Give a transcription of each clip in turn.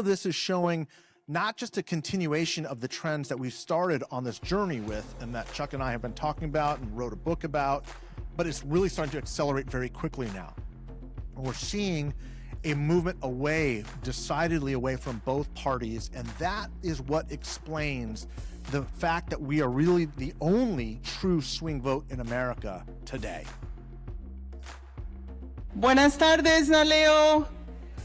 This is showing not just a continuation of the trends that we started on this journey with and that Chuck and I have been talking about and wrote a book about, but it's really starting to accelerate very quickly now. We're seeing a movement away, decidedly away from both parties, and that is what explains the fact that we are really the only true swing vote in America today. Buenas tardes, NALEO.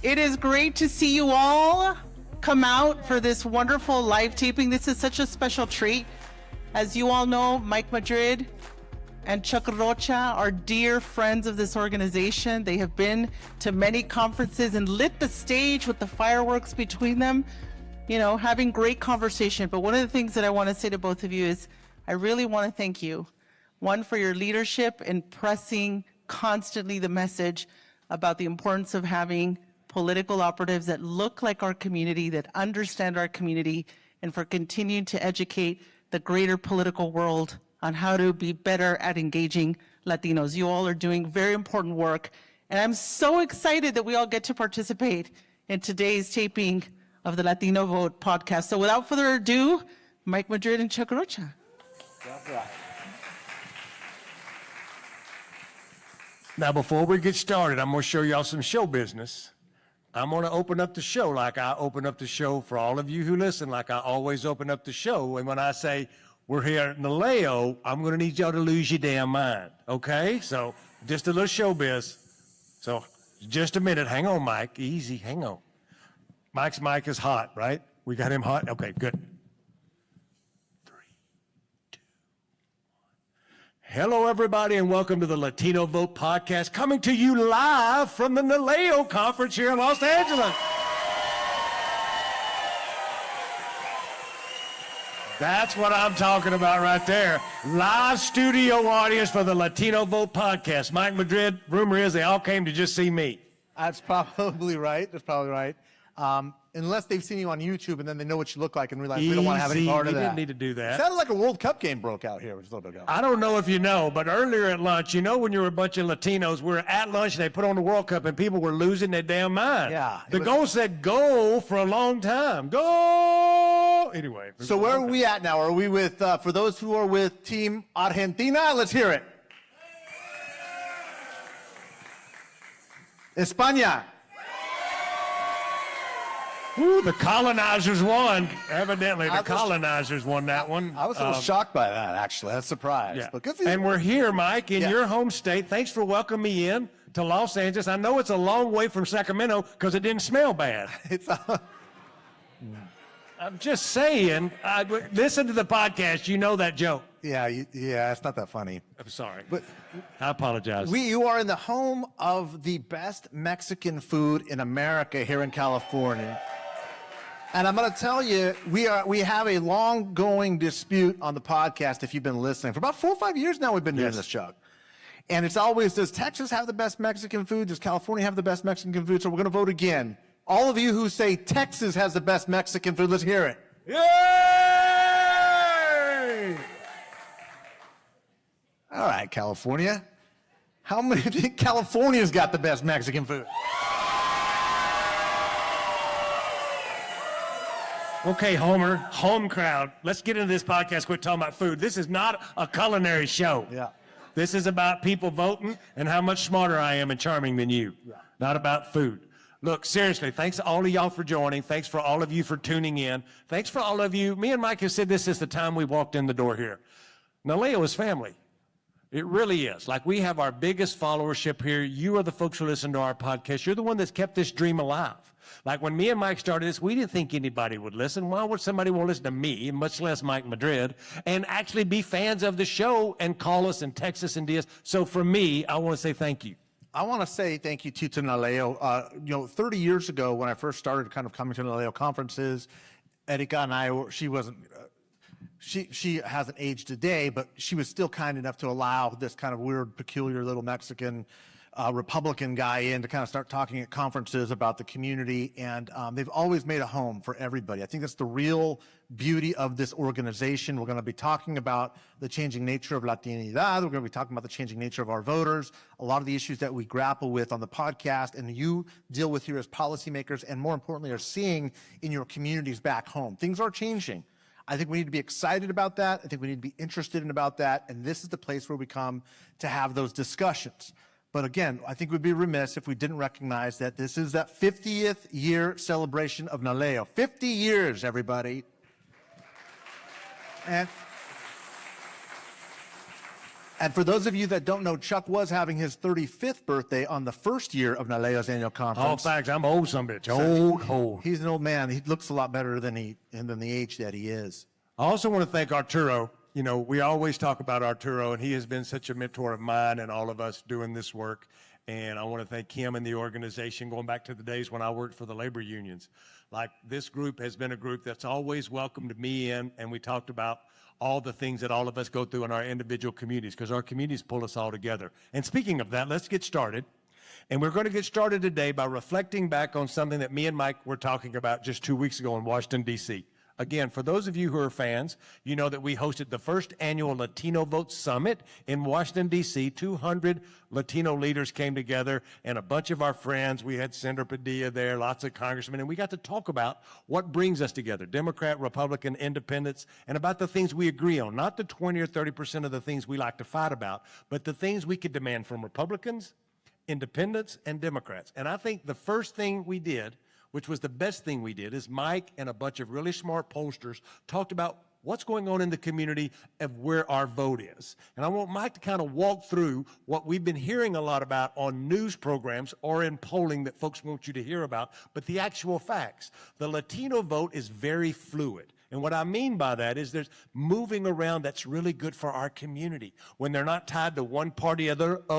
It is great to see you all come out for this wonderful live taping. This is such a special treat. As you all know, Mike Madrid and Chuck Rocha are dear friends of this organization. They have been to many conferences and lit the stage with the fireworks between them, you know, having great conversation. But one of the things that I want to say to both of you is I really want to thank you. One, for your leadership in pressing constantly the message about the importance of having political operatives that look like our community, that understand our community, and for continuing to educate the greater political world on how to be better at engaging Latinos. You all are doing very important work, and I'm so excited that we all get to participate in today's taping of the Latino Vote podcast. So without further ado, Mike Madrid and Chuck Rocha. That's right. Now, before we get started, I'm going to show y'all some show business. I'm going to open up the show like I open up the show for all of you who listen, like I always open up the show. And when I say we're here at NALEO, I'm going to need y'all to lose your damn mind, okay? So just a little showbiz. So just a minute. Hang on, Mike. Easy. Hang on. Mike's mic is hot, right? We got him hot? Okay, good. 3, 2, 1. Hello, everybody, and welcome to the Latino Vote Podcast, coming to you live from the NALEO conference here in Los Angeles. That's what I'm talking about right there. Live studio audience for the Latino Vote Podcast. Mike Madrid, rumor is they all came to just see me. That's probably right. That's probably right. Unless they've seen you on YouTube and then they know what you look like and realize we don't want to have any part of that. We didn't need to do that. It sounded like a World Cup game broke out here just a little bit ago. I don't know if you know, but earlier at lunch, you know when you were a bunch of Latinos, we were at lunch and they put on the World Cup and people were losing their damn mind. Yeah. The goal said go for a long time. Go! Anyway. So where are we at now? Are we with, for those who are with Team Argentina, let's hear it. España. Woo, the colonizers won. Evidently, the colonizers won that one. I was a little shocked by that, actually. That's a surprise. Yeah. But good for you. And we're here, Mike, in your home state. Thanks for welcoming me in to Los Angeles. I know it's a long way from Sacramento because it didn't smell bad. I'm just saying, listen to the podcast. You know that joke. Yeah, it's not that funny. I'm sorry. But I apologize. you are in the home of the best Mexican food in America here in California. And I'm going to tell you, we have a long-going dispute on the podcast, if you've been listening. For about 4 or 5 years now, we've been doing this, Chuck. And it's always, does Texas have the best Mexican food? Does California have the best Mexican food? So we're going to vote again. All of you who say Texas has the best Mexican food, let's hear it. Yay! All right, California. How many do you think California's got the best Mexican food? Okay, Homer, home crowd, let's get into this podcast. Quit talking about food. This is not a culinary show. Yeah. This is about people voting and how much smarter I am and charming than you. Yeah. Not about food. Look, seriously, thanks to all of y'all for joining. Thanks for all of you for tuning in. Thanks for all of you. Me and Mike have said this since the time we walked in the door here. NALEO is family. It really is. Like, we have our biggest followership here. You are the folks who listen to our podcast. You're the one that's kept this dream alive. Like, when me and Mike started this, we didn't think anybody would listen. Why would somebody want to listen to me, much less Mike Madrid, and actually be fans of the show and call us and text us and do us? So for me, I want to say thank you. I want to say thank you to NALEO. 30 years ago when I first started kind of coming to NALEO conferences, Erika and I, she hasn't aged a day, but she was still kind enough to allow this kind of weird, peculiar little Mexican Republican guy in to kind of start talking at conferences about the community, and they've always made a home for everybody. I think that's the real beauty of this organization. We're going to be talking about the changing nature of Latinidad. We're going to be talking about the changing nature of our voters, a lot of the issues that we grapple with on the podcast and you deal with here as policymakers, and more importantly, are seeing in your communities back home. Things are changing. I think we need to be excited about that. I think we need to be interested in about that, and this is the place where we come to have those discussions. But again, I think we'd be remiss if we didn't recognize that this is that 50th year celebration of NALEO. 50 years, everybody. And for those of you that don't know, Chuck was having his 35th birthday on the first year of NALEO's annual conference. All facts, I'm old some bitch, old. He's an old man. He looks a lot better than the age that he is. I also want to thank Arturo. You know, we always talk about Arturo, and he has been such a mentor of mine and all of us doing this work. And I want to thank him and the organization, going back to the days when I worked for the labor unions. Like, this group has been a group that's always welcomed me in, and we talked about all the things that all of us go through in our individual communities, because our communities pull us all together. And speaking of that, let's get started. And we're going to get started today by reflecting back on something that me and Mike were talking about just 2 weeks ago in Washington, D.C. Again, for those of you who are fans, you know that we hosted the first annual Latino Vote Summit in Washington, D.C. 200 Latino leaders came together, and a bunch of our friends. We had Senator Padilla there, lots of congressmen, and we got to talk about what brings us together, Democrat, Republican, independents, and about the things we agree on, not the 20 or 30% of the things we like to fight about, but the things we could demand from Republicans, independents, and Democrats. And I think the first thing we did, which was the best thing we did, is Mike and a bunch of really smart pollsters talked about what's going on in the community of where our vote is. And I want Mike to kind of walk through what we've been hearing a lot about on news programs or in polling that folks want you to hear about, but the actual facts. The Latino vote is very fluid. And what I mean by that is there's moving around that's really good for our community. When they're not tied to one party or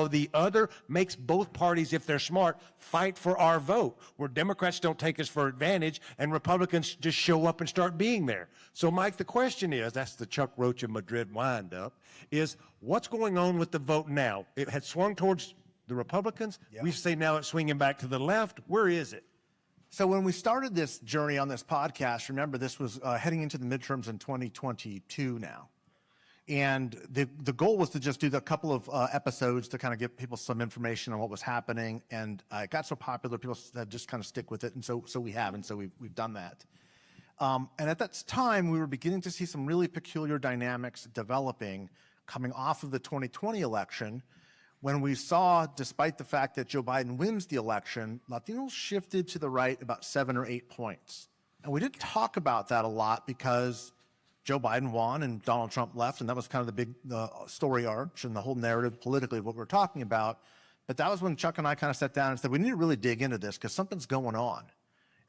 the other, makes both parties, if they're smart, fight for our vote. Where Democrats don't take us for advantage and Republicans just show up and start being there. So, Mike, the question is, that's the Chuck Roach of Madrid wind up, is what's going on with the vote now? It had swung towards the Republicans. Yep. We say now it's swinging back to the left. Where is it? So when we started this journey on this podcast, remember this was heading into the midterms in 2022 now. And the goal was to just do a couple of episodes to kind of give people some information on what was happening. And it got so popular, people said just kind of stick with it. And so we have, and so we've done that. And at that time, we were beginning to see some really peculiar dynamics developing coming off of the 2020 election, when we saw, despite the fact that Joe Biden wins the election, Latinos shifted to the right about 7 or 8 points. And we didn't talk about that a lot because Joe Biden won and Donald Trump left, and that was kind of the big story arch and the whole narrative politically of what we're talking about. But that was when Chuck and I kind of sat down and said, we need to really dig into this because something's going on.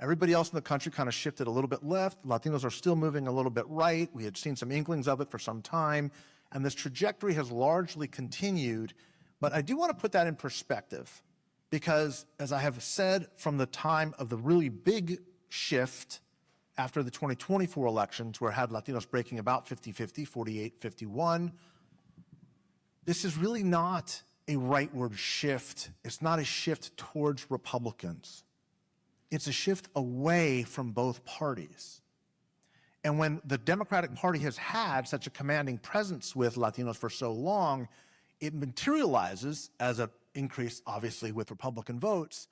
Everybody else in the country kind of shifted a little bit left. Latinos are still moving a little bit right. We had seen some inklings of it for some time, and this trajectory has largely continued. But I do want to put that in perspective because, as I have said from the time of the really big shift after the 2024 elections, where it had Latinos breaking about 50-50, 48-51, this is really not a rightward shift. It's not a shift towards Republicans. It's a shift away from both parties. And when the Democratic Party has had such a commanding presence with Latinos for so long, it materializes as an increase, obviously, with Republican votes.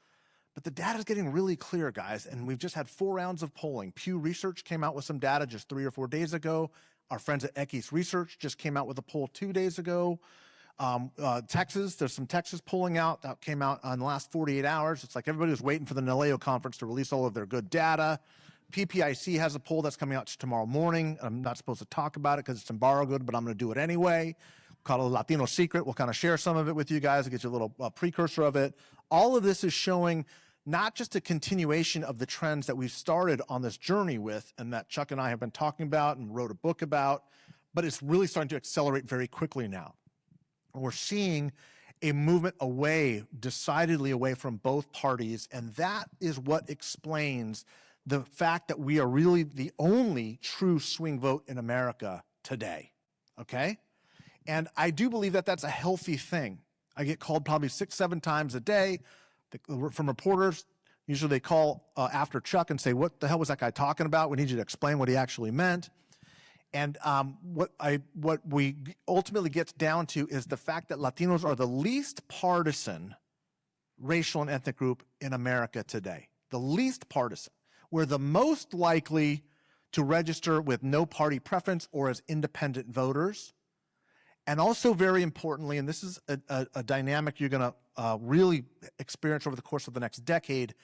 But the data is getting really clear, guys, and we've just had 4 rounds of polling. Pew Research came out with some data just 3 or 4 days ago. Our friends at Equis Research just came out with a poll 2 days ago. Texas, there's some Texas polling out that came out in the last 48 hours. It's like everybody was waiting for the NALEO conference to release all of their good data. PPIC has a poll that's coming out tomorrow morning. I'm not supposed to talk about it because it's embargoed, but I'm going to do it anyway. Called a Latino Secret. We'll kind of share some of it with you guys to get you a little precursor of it. All of this is showing not just a continuation of the trends that we've started on this journey with and that Chuck and I have been talking about and wrote a book about, but it's really starting to accelerate very quickly now. We're seeing a movement away, decidedly away from both parties, and that is what explains the fact that we are really the only true swing vote in America today, okay? And I do believe that that's a healthy thing. I get called probably 6-7 times a day from reporters. Usually they call after Chuck and say, what the hell was that guy talking about? We need you to explain what he actually meant. And what we ultimately gets down to is the fact that Latinos are the least partisan racial and ethnic group in America today. The least partisan. We're the most likely to register with no party preference or as independent voters. And also very importantly, and this is a dynamic you're going to really experience over the course of the next decade,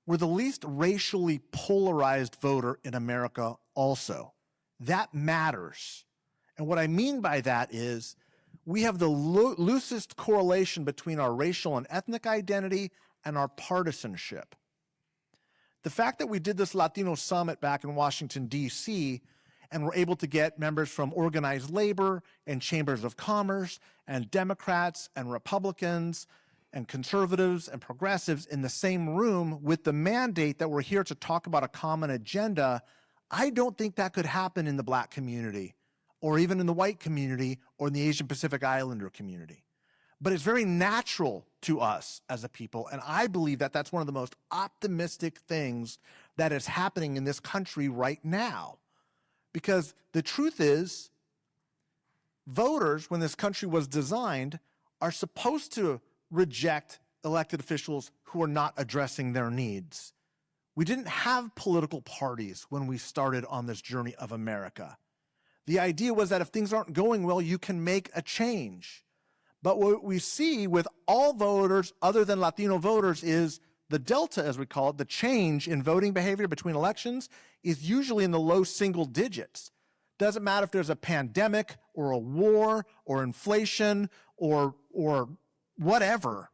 we're the least racially polarized voter in America also. That matters. And what I mean by that is we have the loosest correlation between our racial and ethnic identity and our partisanship. The fact that we did this Latino summit back in Washington, D.C., and were able to get members from organized labor and chambers of commerce and Democrats and Republicans and conservatives and progressives in the same room with the mandate that we're here to talk about a common agenda, I don't think that could happen in the Black community or even in the white community or in the Asian Pacific Islander community. But it's very natural to us as a people, and I believe that that's one of the most optimistic things that is happening in this country right now. Because the truth is, voters, when this country was designed, are supposed to reject elected officials who are not addressing their needs. We didn't have political parties when we started on this journey of America. The idea was that if things aren't going well, you can make a change. But what we see with all voters other than Latino voters is the delta, as we call it, the change in voting behavior between elections is usually in the low single digits. Doesn't matter if there's a pandemic or a war or inflation or whatever.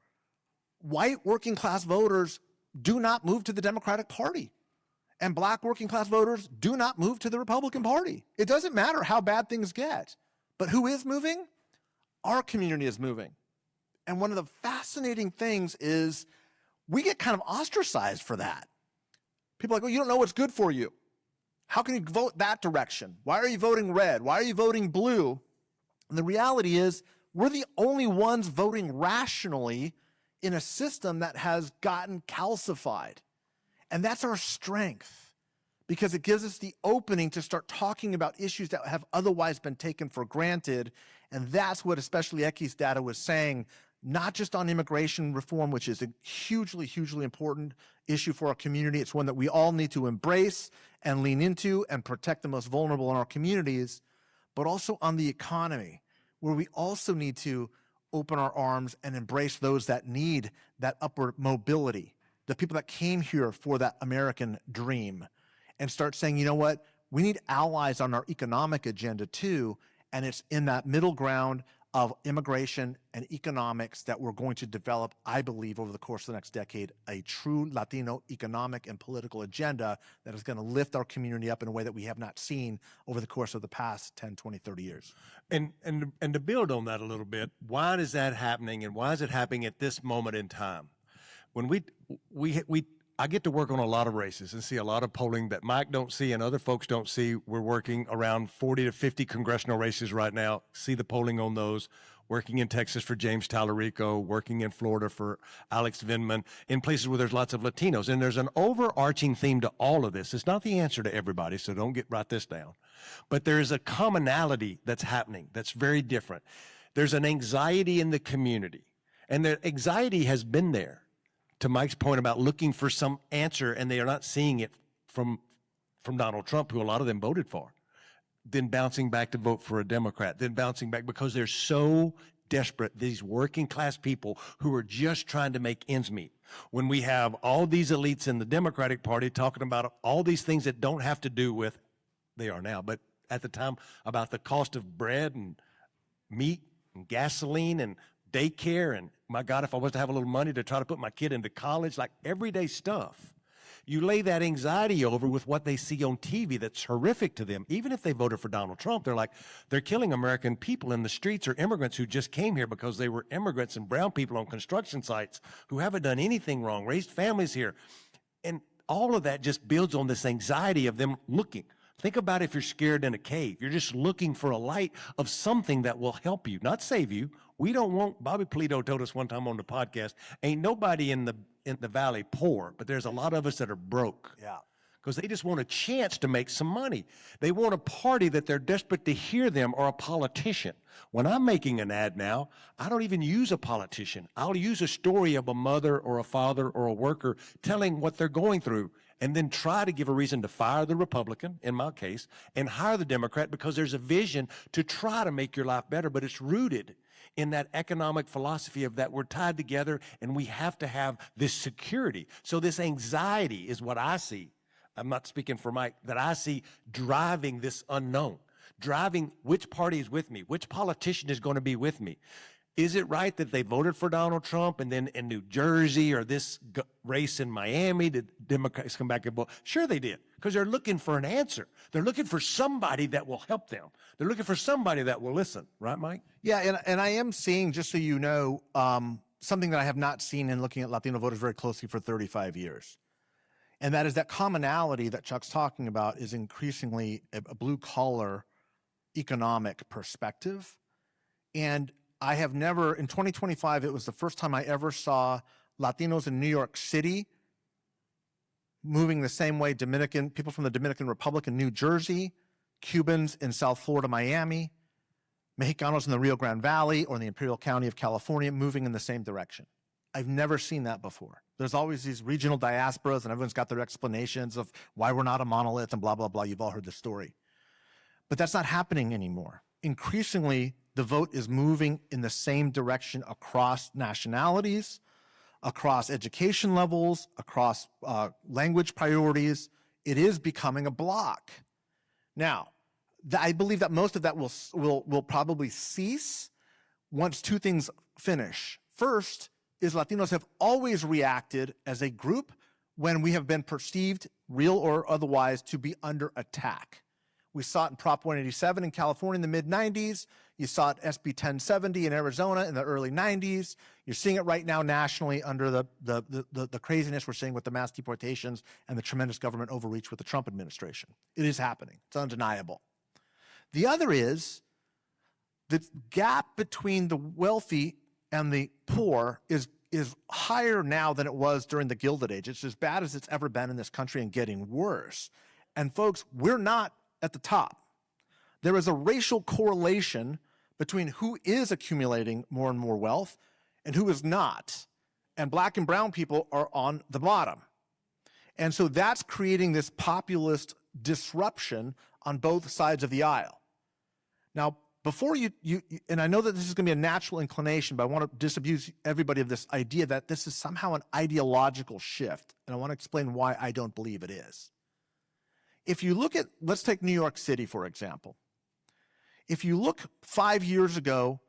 White working class voters do not move to the Democratic Party. And Black working class voters do not move to the Republican Party. It doesn't matter how bad things get. But who is moving? Our community is moving. And one of the fascinating things is we get kind of ostracized for that. People are like, well, you don't know what's good for you. How can you vote that direction? Why are you voting red? Why are you voting blue? And the reality is we're the only ones voting rationally in a system that has gotten calcified. And that's our strength because it gives us the opening to start talking about issues that have otherwise been taken for granted. And that's what especially Eki's data was saying, not just on immigration reform, which is a hugely, hugely important issue for our community. It's one that we all need to embrace and lean into and protect the most vulnerable in our communities, but also on the economy, where we also need to open our arms and embrace those that need that upward mobility, the people that came here for that American dream, and start saying, you know what, we need allies on our economic agenda too, and it's in that middle ground of immigration and economics that we're going to develop, I believe, over the course of the next decade, a true Latino economic and political agenda that is going to lift our community up in a way that we have not seen over the course of the past 10, 20, 30 years. And to build on that a little bit, why is that happening and why is it happening at this moment in time? When I get to work on a lot of races and see a lot of polling that Mike don't see and other folks don't see. We're working around 40 to 50 congressional races right now. See the polling on those. Working in Texas for James Tallarico, working in Florida for Alex Vindman, in places where there's lots of Latinos. And there's an overarching theme to all of this. It's not the answer to everybody, so don't write this down. But there's a commonality that's happening that's very different. There's an anxiety in the community, and the anxiety has been there. To Mike's point about looking for some answer, and they are not seeing it from Donald Trump, who a lot of them voted for, then bouncing back to vote for a Democrat, then bouncing back because they're so desperate, these working class people who are just trying to make ends meet. When we have all these elites in the Democratic Party talking about all these things that don't have to do with, they are now, but at the time, about the cost of bread and meat and gasoline and daycare, and my God, if I was to have a little money to try to put my kid into college, like everyday stuff. You lay that anxiety over with what they see on TV that's horrific to them. Even if they voted for Donald Trump, they're like, they're killing American people in the streets or immigrants who just came here because they were immigrants and brown people on construction sites who haven't done anything wrong, raised families here. And all of that just builds on this anxiety of them looking. Think about if you're scared in a cave. You're just looking for a light of something that will help you, not save you We don't want, Bobby Polito told us one time on the podcast, ain't nobody in the valley poor, but there's a lot of us that are broke. Yeah. Because they just want a chance to make some money. They want a party that they're desperate to hear them, or a politician. When I'm making an ad now, I don't even use a politician. I'll use a story of a mother or a father or a worker telling what they're going through, and then try to give a reason to fire the Republican, in my case, and hire the Democrat, because there's a vision to try to make your life better, but it's rooted in that economic philosophy of that we're tied together and we have to have this security. So this anxiety is what I see. I'm not speaking for Mike, that I see driving this unknown, driving which party is with me, which politician is going to be with me. Is it right that they voted for Donald Trump, and then in New Jersey or this race in Miami, did Democrats come back and vote? Sure they did, because they're looking for an answer. They're looking for somebody that will help them. They're looking for somebody that will listen. Right, Mike? Yeah, and I am seeing, just so you know, something that I have not seen in looking at Latino voters very closely for 35 years. And that is that commonality that Chuck's talking about is increasingly a blue-collar economic perspective. And I have never, in 2025, it was the first time I ever saw Latinos in New York City moving the same way people from the Dominican Republic in New Jersey, Cubans in South Florida, Miami, Mexicanos in the Rio Grande Valley or in the Imperial County of California moving in the same direction. I've never seen that before. There's always these regional diasporas, and everyone's got their explanations of why we're not a monolith and blah, blah, blah. You've all heard the story. But that's not happening anymore. Increasingly, the vote is moving in the same direction across nationalities, across education levels, across language priorities. It is becoming a block. Now, I believe that most of that will probably cease once two things finish. First is Latinos have always reacted as a group when we have been perceived, real or otherwise, to be under attack. We saw it in Prop 187 in California in the mid-90s. You saw it SB 1070 in Arizona in the early 90s. You're seeing it right now nationally under the craziness we're seeing with the mass deportations and the tremendous government overreach with the Trump administration. It is happening. It's undeniable. The other is the gap between the wealthy and the poor is higher now than it was during the Gilded Age. It's as bad as it's ever been in this country and getting worse. And folks, we're not at the top. There is a racial correlation between who is accumulating more and more wealth and who is not. And black and brown people are on the bottom. And so that's creating this populist disruption on both sides of the aisle. Now, before you and I know that this is going to be a natural inclination, but I want to disabuse everybody of this idea that this is somehow an ideological shift. And I want to explain why I don't believe it is. If you look at, let's take New York City, for example. If you look 5 years ago,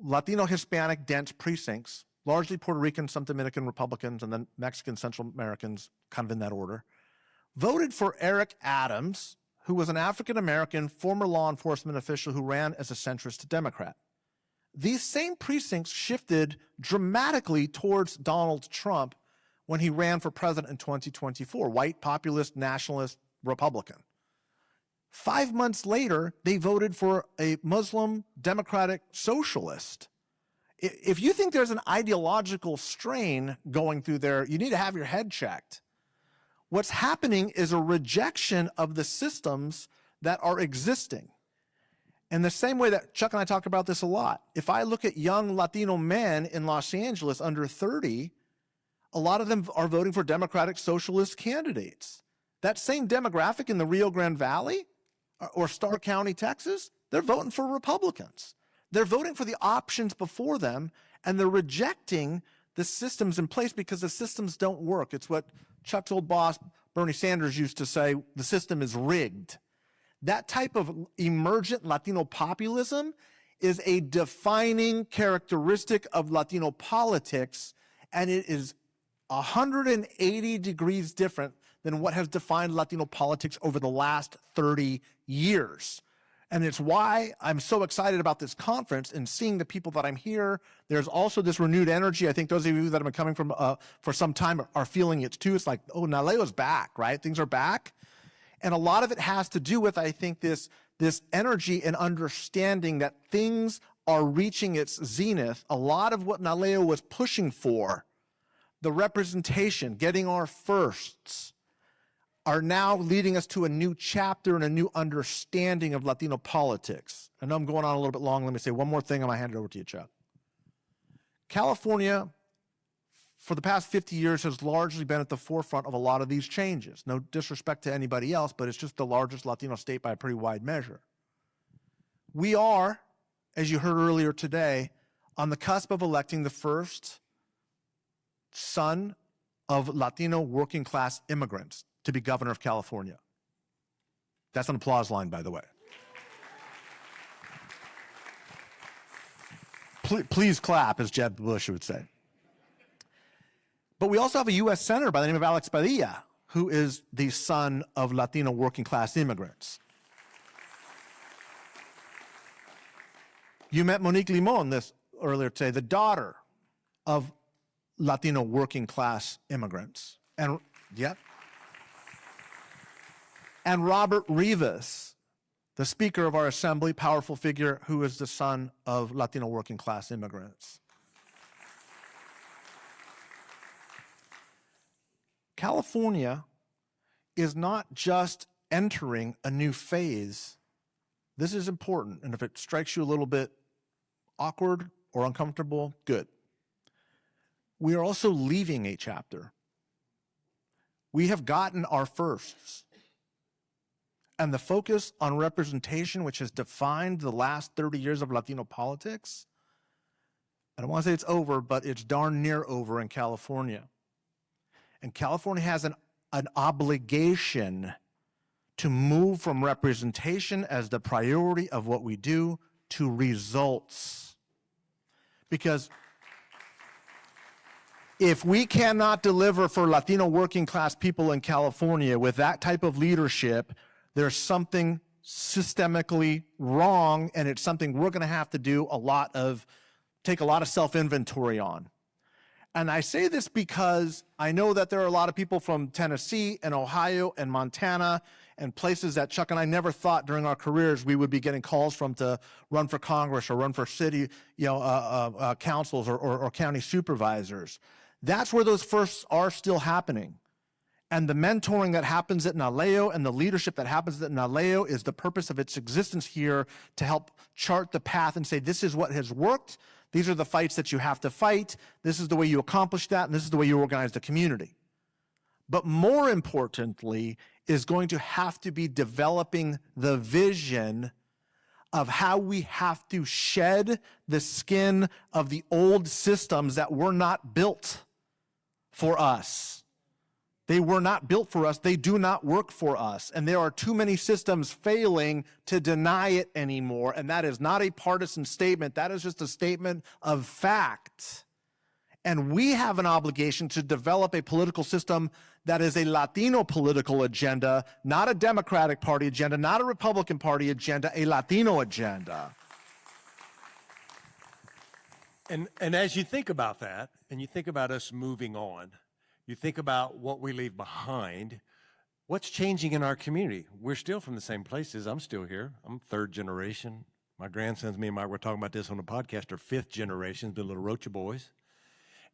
Latino, Hispanic, dense precincts, largely Puerto Rican, some Dominican Republicans, and then Mexican, Central Americans, kind of in that order, voted for Eric Adams, who was an African-American former law enforcement official who ran as a centrist Democrat. These same precincts shifted dramatically towards Donald Trump when he ran for president in 2024, white, populist, nationalist, Republican. 5 months later, they voted for a Muslim Democratic Socialist. If you think there's an ideological strain going through there, you need to have your head checked. What's happening is a rejection of the systems that are existing. In the same way that Chuck and I talk about this a lot, if I look at young Latino men in Los Angeles under 30, a lot of them are voting for Democratic Socialist candidates. That same demographic in the Rio Grande Valley or Starr County, Texas, they're voting for Republicans. They're voting for the options before them, and they're rejecting the systems in place because the systems don't work. It's what Chuck's old boss, Bernie Sanders, used to say, the system is rigged. That type of emergent Latino populism is a defining characteristic of Latino politics, and it is 180 degrees different than what has defined Latino politics over the last 30 years. And it's why I'm so excited about this conference and seeing the people that I'm here. There's also this renewed energy. I think those of you that have been coming from for some time are feeling it too. It's like, oh, NALEO's back, right? Things are back. And a lot of it has to do with, I think, this energy and understanding that things are reaching its zenith, a lot of what NALEO was pushing for, the representation, getting our firsts, are now leading us to a new chapter and a new understanding of Latino politics. I know I'm going on a little bit long. Let me say one more thing, and I'll hand it over to you, Chuck. California, for the past 50 years, has largely been at the forefront of a lot of these changes. No disrespect to anybody else, but it's just the largest Latino state by a pretty wide measure. We are, as you heard earlier today, on the cusp of electing the first son of Latino working class immigrants to be governor of California. That's an applause line, by the way. Please clap, as Jeb Bush would say. But we also have a U.S. Senator by the name of Alex Padilla, who is the son of Latino working class immigrants. You met Monique Limon earlier today, the daughter of Latino working class immigrants. And Robert Rivas, the Speaker of our Assembly, powerful figure, who is the son of Latino working class immigrants. California is not just entering a new phase. This is important, and if it strikes you a little bit awkward or uncomfortable, good. We are also leaving a chapter. We have gotten our firsts. And the focus on representation, which has defined the last 30 years of Latino politics, I don't want to say it's over, but it's darn near over in California. And California has an obligation to move from representation as the priority of what we do to results. Because if we cannot deliver for Latino working class people in California with that type of leadership, there's something systemically wrong, and it's something we're going to have to take a lot of self-inventory on. And I say this because I know that there are a lot of people from Tennessee and Ohio and Montana and places that Chuck and I never thought during our careers we would be getting calls from to run for Congress or run for city councils or county supervisors. That's where those firsts are still happening. And the mentoring that happens at NALEO and the leadership that happens at NALEO is the purpose of its existence here, to help chart the path and say, this is what has worked. These are the fights that you have to fight. This is the way you accomplish that, and this is the way you organize the community. But more importantly is going to have to be developing the vision of how we have to shed the skin of the old systems that were not built for us. They were not built for us. They do not work for us. And there are too many systems failing to deny it anymore. And that is not a partisan statement. That is just a statement of fact. And we have an obligation to develop a political system that is a Latino political agenda, not a Democratic Party agenda, not a Republican Party agenda, a Latino agenda. And as you think about that, and you think about us moving on, you think about what we leave behind, what's changing in our community? We're still from the same places. I'm still here. I'm third generation. My grandsons, me and Mike were talking about this on the podcast, are fifth generation, the little Rocha boys.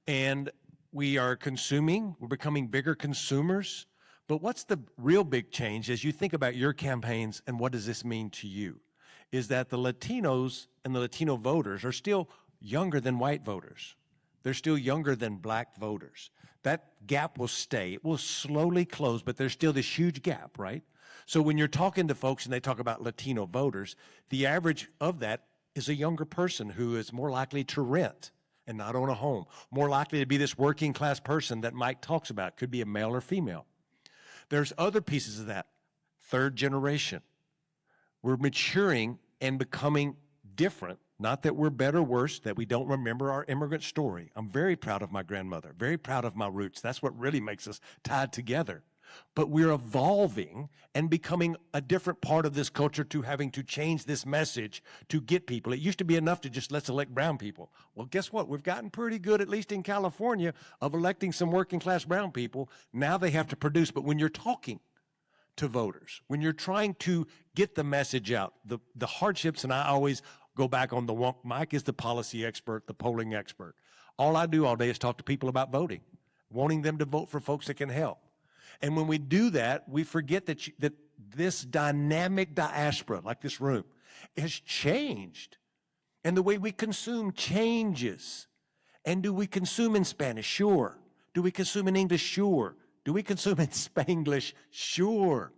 And we are consuming, we're becoming bigger consumers. But what's the real big change as you think about your campaigns and what does this mean to you? Is that the Latinos and the Latino voters are still younger than white voters. They're still younger than black voters. That gap will stay. It will slowly close, but there's still this huge gap, right? So when you're talking to folks and they talk about Latino voters, the average of that is a younger person who is more likely to rent and not own a home, more likely to be this working class person that Mike talks about, could be a male or female. There's other pieces of that. Third generation. We're maturing and becoming different. Not that we're better or worse, that we don't remember our immigrant story. I'm very proud of my grandmother, very proud of my roots. That's what really makes us tied together. But we're evolving and becoming a different part of this culture, to having to change this message to get people. It used to be enough to just let's elect brown people. Well, guess what? We've gotten pretty good, at least in California, of electing some working class brown people. Now they have to produce. But when you're talking to voters, when you're trying to get the message out, the hardships, and I always go back on the wonk. Mike is the policy expert, the polling expert. All I do all day is talk to people about voting, wanting them to vote for folks that can help. And when we do that, we forget that this dynamic diaspora, like this room, has changed. And the way we consume changes. And do we consume in Spanish? Sure. Do we consume in English? Sure. Do we consume in Spanglish? Sure.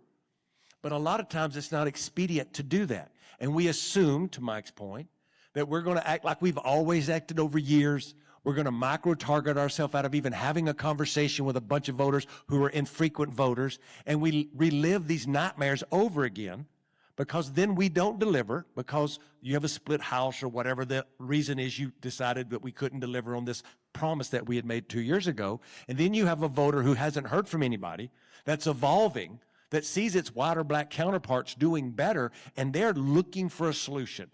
But a lot of times it's not expedient to do that. And we assume, to Mike's point, that we're going to act like we've always acted over years. We're going to micro-target ourselves out of even having a conversation with a bunch of voters who are infrequent voters. And we relive these nightmares over again because then we don't deliver because you have a split house or whatever the reason is you decided that we couldn't deliver on this promise that we had made 2 years ago. And then you have a voter who hasn't heard from anybody, that's evolving, that sees its white or black counterparts doing better, and they're looking for a solution.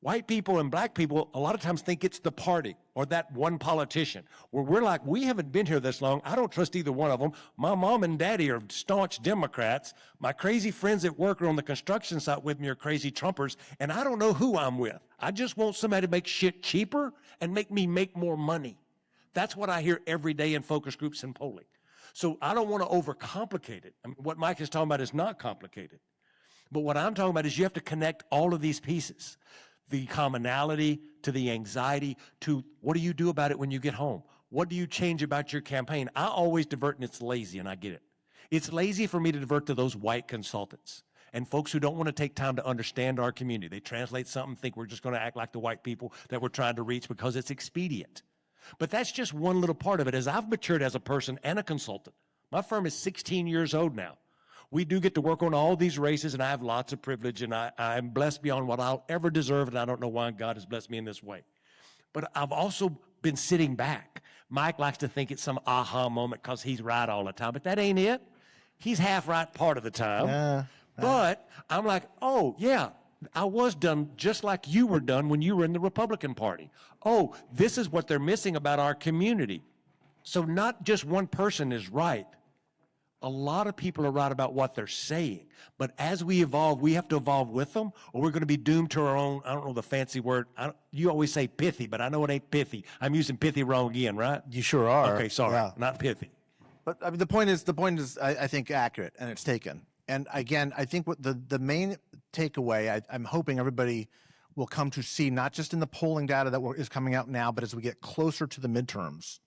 White people and black people a lot of times think it's the party or that one politician, where we're like, we haven't been here this long. I don't trust either one of them. My mom and daddy are staunch Democrats. My crazy friends at work or on the construction site with me are crazy Trumpers, and I don't know who I'm with. I just want somebody to make shit cheaper and make me make more money. That's what I hear every day in focus groups and polling. So I don't want to overcomplicate it. I mean, what Mike is talking about is not complicated. But what I'm talking about is you have to connect all of these pieces. The commonality to the anxiety to what do you do about it when you get home? What do you change about your campaign? I always divert, and it's lazy, and I get it. It's lazy for me to divert to those white consultants and folks who don't want to take time to understand our community. They translate something, think we're just going to act like the white people that we're trying to reach because it's expedient. But that's just one little part of it. As I've matured as a person and a consultant, my firm is 16 years old now. We do get to work on all these races, and I have lots of privilege, and I'm blessed beyond what I'll ever deserve, and I don't know why God has blessed me in this way. But I've also been sitting back. Mike likes to think it's some aha moment because he's right all the time, but that ain't it. He's half right part of the time. But I'm like, oh, yeah, I was done just like you were done when you were in the Republican Party. Oh, this is what they're missing about our community. So not just one person is right. A lot of people are right about what they're saying, but as we evolve, we have to evolve with them, or we're going to be doomed to our own, I don't know the fancy word. You always say pithy, but I know it ain't pithy. I'm using pithy wrong again, right? You sure are. Okay, sorry, Yeah. not pithy. But I mean, the point is, I think, accurate, and it's taken. And again, I think what the main takeaway, I'm hoping everybody will come to see, not just in the polling data that is coming out now, but as we get closer to the midterms,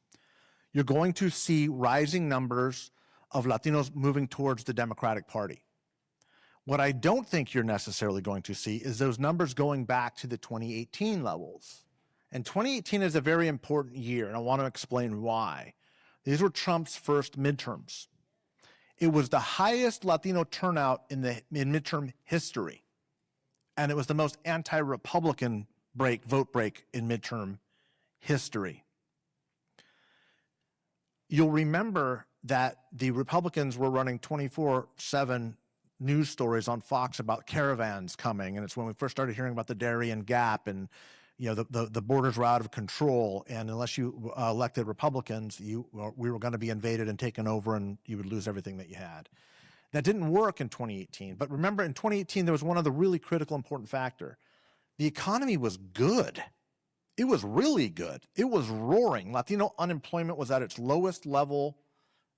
you're going to see rising numbers of Latinos moving towards the Democratic Party. What I don't think you're necessarily going to see is those numbers going back to the 2018 levels. And 2018 is a very important year, and I want to explain why. These were Trump's first midterms. It was the highest Latino turnout in midterm history, and it was the most anti-Republican vote break in midterm history. You'll remember that the Republicans were running 24/7 news stories on Fox about caravans coming, and it's when we first started hearing about the Darien Gap, and the borders were out of control, and unless you elected Republicans, we were going to be invaded and taken over, and you would lose everything that you had. That didn't work in 2018, but remember, in 2018 there was one other really critical, important factor. The economy was good. It was really good. It was roaring. Latino unemployment was at its lowest level.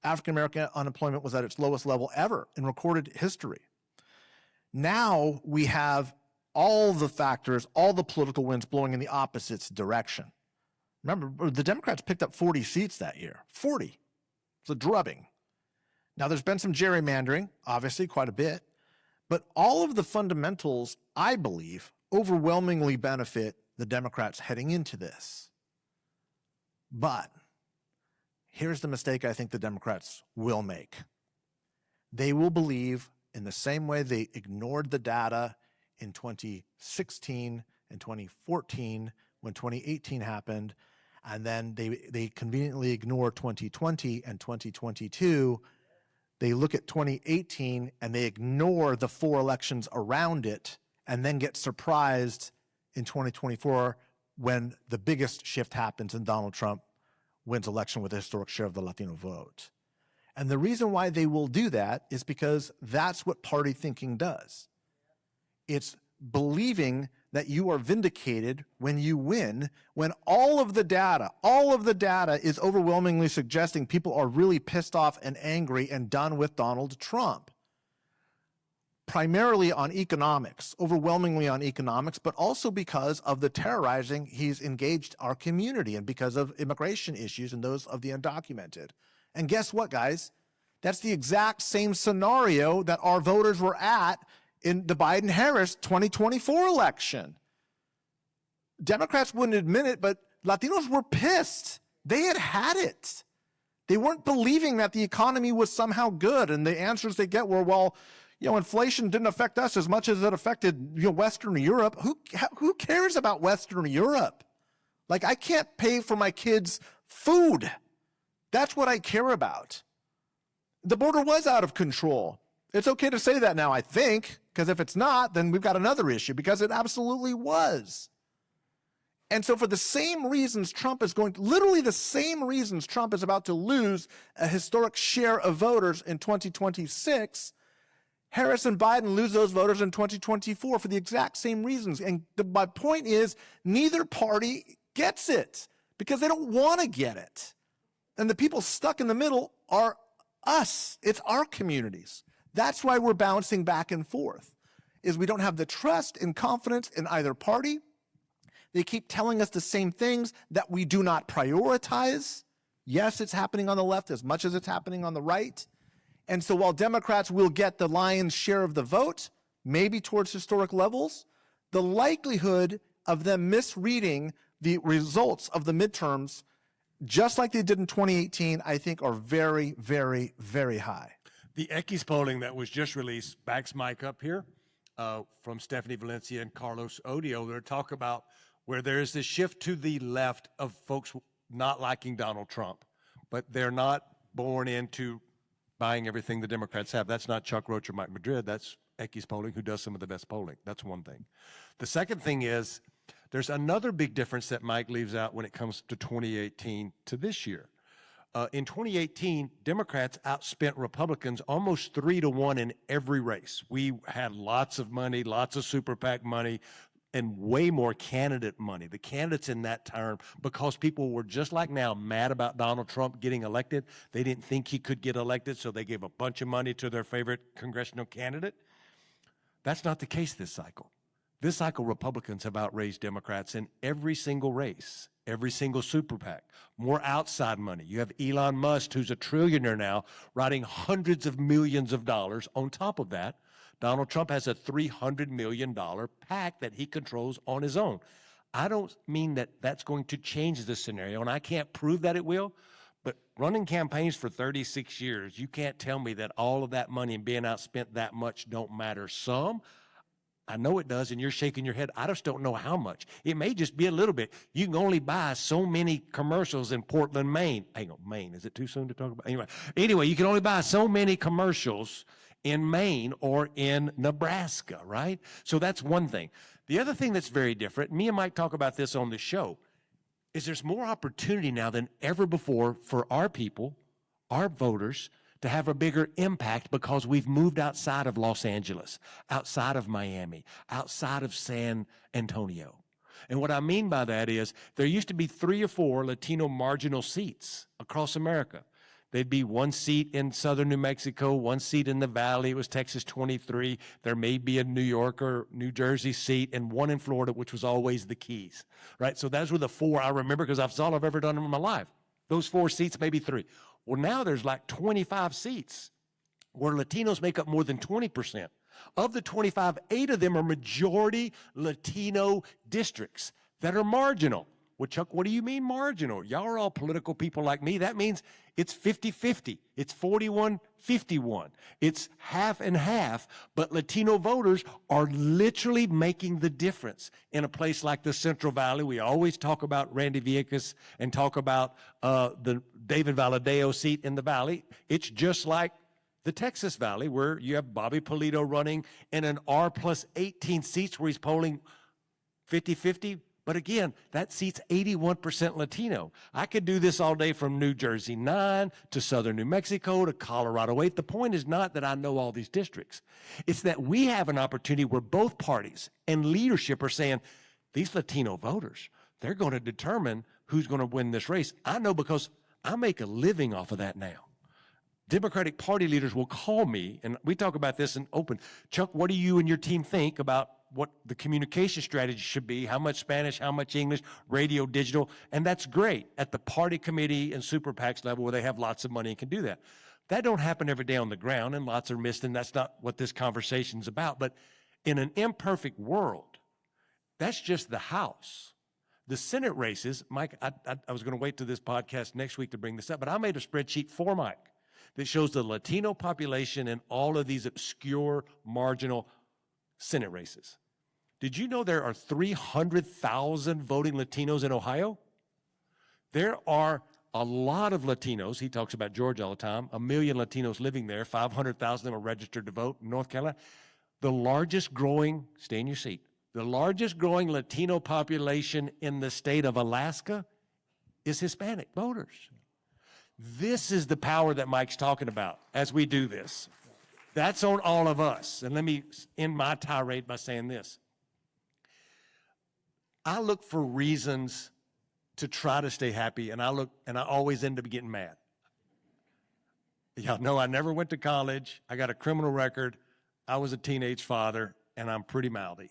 African-American unemployment was at its lowest level ever in recorded history. Now we have all the factors, all the political winds blowing in the opposite direction. Remember, the Democrats picked up 40 seats that year. 40. It's a drubbing. Now there's been some gerrymandering, obviously quite a bit, but all of the fundamentals, I believe, overwhelmingly benefit the Democrats heading into this. But here's the mistake I think the Democrats will make. They will believe in the same way they ignored the data in 2016 and 2014 when 2018 happened, and then they conveniently ignore 2020 and 2022. They look at 2018 and they ignore the 4 elections around it and then get surprised in 2024 when the biggest shift happens and Donald Trump wins election with a historic share of the Latino vote. And the reason why they will do that is because that's what party thinking does. It's believing that you are vindicated when you win, when all of the data is overwhelmingly suggesting people are really pissed off and angry and done with Donald Trump. Primarily on economics, overwhelmingly on economics, but also because of the terrorizing he's engaged our community and because of immigration issues and those of the undocumented. And guess what, guys? That's the exact same scenario that our voters were at in the Biden-Harris 2024 election. Democrats wouldn't admit it, but Latinos were pissed. They had it. They weren't believing that the economy was somehow good, and the answers they get were, well, inflation didn't affect us as much as it affected Western Europe. Who cares about Western Europe? Like, I can't pay for my kids' food. That's what I care about. The border was out of control. It's okay to say that now, I think, because if it's not, then we've got another issue, because it absolutely was. And so for the same reasons literally the same reasons Trump is about to lose a historic share of voters in 2026, Harris and Biden lose those voters in 2024 for the exact same reasons. And my point is, neither party gets it because they don't want to get it. And the people stuck in the middle are us. It's our communities. That's why we're bouncing back and forth, is we don't have the trust and confidence in either party. They keep telling us the same things that we do not prioritize. Yes, it's happening on the left as much as it's happening on the right. And so while Democrats will get the lion's share of the vote, maybe towards historic levels, the likelihood of them misreading the results of the midterms, just like they did in 2018, I think are very, very, very high. The Equis polling that was just released, backs Mike up here, from Stephanie Valencia and Carlos Odio, they're talking about where there's this shift to the left of folks not liking Donald Trump, but they're not born into buying everything the Democrats have. That's not Chuck Roach or Mike Madrid. That's Equis polling, who does some of the best polling. That's one thing. The second thing is there's another big difference that Mike leaves out when it comes to 2018 to this year. In 2018, Democrats outspent Republicans almost 3-1 in every race. We had lots of money, lots of super PAC money, and way more candidate money. The candidates in that term, because people were just like now mad about Donald Trump getting elected. They didn't think he could get elected, so they gave a bunch of money to their favorite congressional candidate. That's not the case this cycle. This cycle, Republicans have outraised Democrats in every single race, every single super PAC, more outside money. You have Elon Musk, who's a trillionaire now, writing hundreds of millions of dollars. On top of that, Donald Trump has a $300 million PAC that he controls on his own. I don't mean that that's going to change the scenario, and I can't prove that it will, but running campaigns for 36 years, you can't tell me that all of that money and being outspent that much don't matter some. I know it does, and you're shaking your head. I just don't know how much. It may just be a little bit. You can only buy so many commercials in Portland, Maine. Hang on, Maine. Is it too soon to talk about? Anyway, you can only buy so many commercials in Maine or in Nebraska, right? So that's one thing. The other thing that's very different, me and Mike talk about this on the show, is there's more opportunity now than ever before for our people, our voters, to have a bigger impact because we've moved outside of Los Angeles, outside of Miami, outside of San Antonio. And what I mean by that is there used to be 3 or 4 Latino marginal seats across America. There'd be 1 seat in southern New Mexico, 1 seat in the Valley. It was Texas 23. There may be a New York or New Jersey seat and 1 in Florida, which was always the Keys, right? So those were the 4 I remember because that's all I've ever done in my life. Those 4 seats, maybe 3. Well, now there's like 25 seats where Latinos make up more than 20%. Of the 25, 8 of them are majority Latino districts that are marginal. Well, Chuck, what do you mean marginal? Y'all are all political people like me. That means it's 50-50. It's 41-51. It's half and half. But Latino voters are literally making the difference in a place like the Central Valley. We always talk about Randy Villegas and talk about the David Valadao seat in the Valley. It's just like the Texas Valley, where you have Bobby Polito running in an R plus 18 seats where he's polling 50-50. But again, that seats 81% Latino. I could do this all day from New Jersey 9 to southern New Mexico to Colorado 8. The point is not that I know all these districts. It's that we have an opportunity where both parties and leadership are saying, these Latino voters, they're going to determine who's going to win this race. I know because I make a living off of that now. Democratic Party leaders will call me, and we talk about this in open. Chuck, what do you and your team think about what the communication strategy should be, how much Spanish, how much English, radio, digital, and that's great at the party committee and super PACs level where they have lots of money and can do that. That don't happen every day on the ground, and lots are missed, and that's not what this conversation's about. But in an imperfect world, that's just the House. The Senate races, Mike, I was going to wait till this podcast next week to bring this up, but I made a spreadsheet for Mike that shows the Latino population in all of these obscure, marginal Senate races. Did you know there are 300,000 voting Latinos in Ohio? There are a lot of Latinos. He talks about Georgia all the time. 1 million Latinos living there. 500,000 of them are registered to vote in North Carolina. The largest growing, stay in your seat, the largest growing Latino population in the state of Alaska is Hispanic voters. This is the power that Mike's talking about as we do this. That's on all of us. And let me end my tirade by saying this. I look for reasons to try to stay happy, and I always end up getting mad. Y'all know I never went to college. I got a criminal record. I was a teenage father, and I'm pretty mouthy.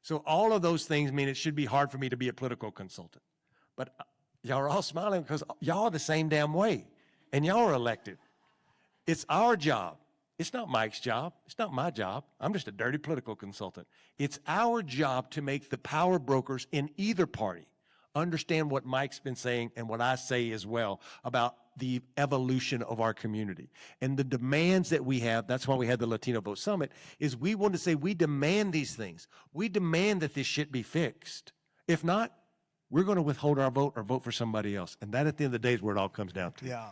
So all of those things mean it should be hard for me to be a political consultant. But y'all are all smiling because y'all are the same damn way, and y'all are elected. It's our job. It's not Mike's job. It's not my job. I'm just a dirty political consultant. It's our job to make the power brokers in either party understand what Mike's been saying and what I say as well about the evolution of our community. And the demands that we have, that's why we had the Latino Vote Summit, is we want to say we demand these things. We demand that this shit be fixed. If not, we're going to withhold our vote or vote for somebody else. And that at the end of the day is where it all comes down to. Yeah.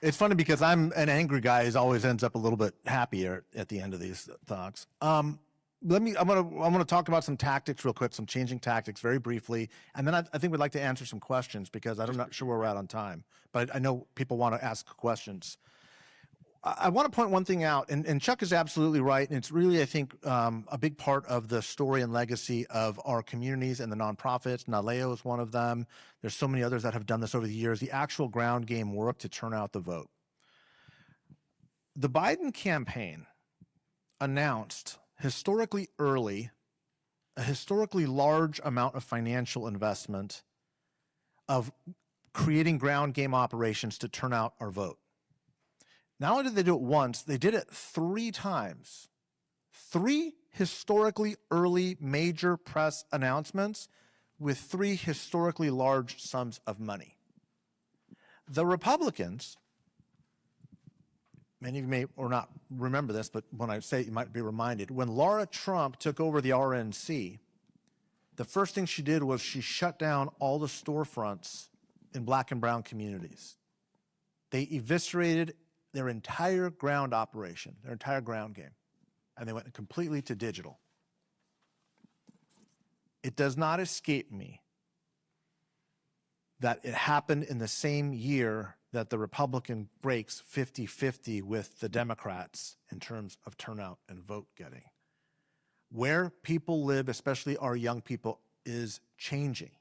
It's funny because I'm an angry guy who always ends up a little bit happier at the end of these talks. I'm gonna talk about some tactics real quick, some changing tactics very briefly, and then I think we'd like to answer some questions because I'm not sure where we're at on time, but I know people want to ask questions. I want to point one thing out, and Chuck is absolutely right, and it's really, I think, a big part of the story and legacy of our communities and the nonprofits. NALEO is one of them. There's so many others that have done this over the years. The actual ground game work to turn out the vote. The Biden campaign announced historically early a historically large amount of financial investment of creating ground game operations to turn out our vote. Not only did they do it once, they did it 3 times. 3 historically early major press announcements with 3 historically large sums of money. The Republicans, many of you may or not remember this, but when I say it, you might be reminded. When Laura Trump took over the RNC, the first thing she did was she shut down all the storefronts in Black and brown communities. They eviscerated their entire ground operation, their entire ground game, and they went completely to digital. It does not escape me that it happened in the same year that the Republican breaks 50-50 with the Democrats in terms of turnout and vote getting. Where people live, especially our young people, is changing.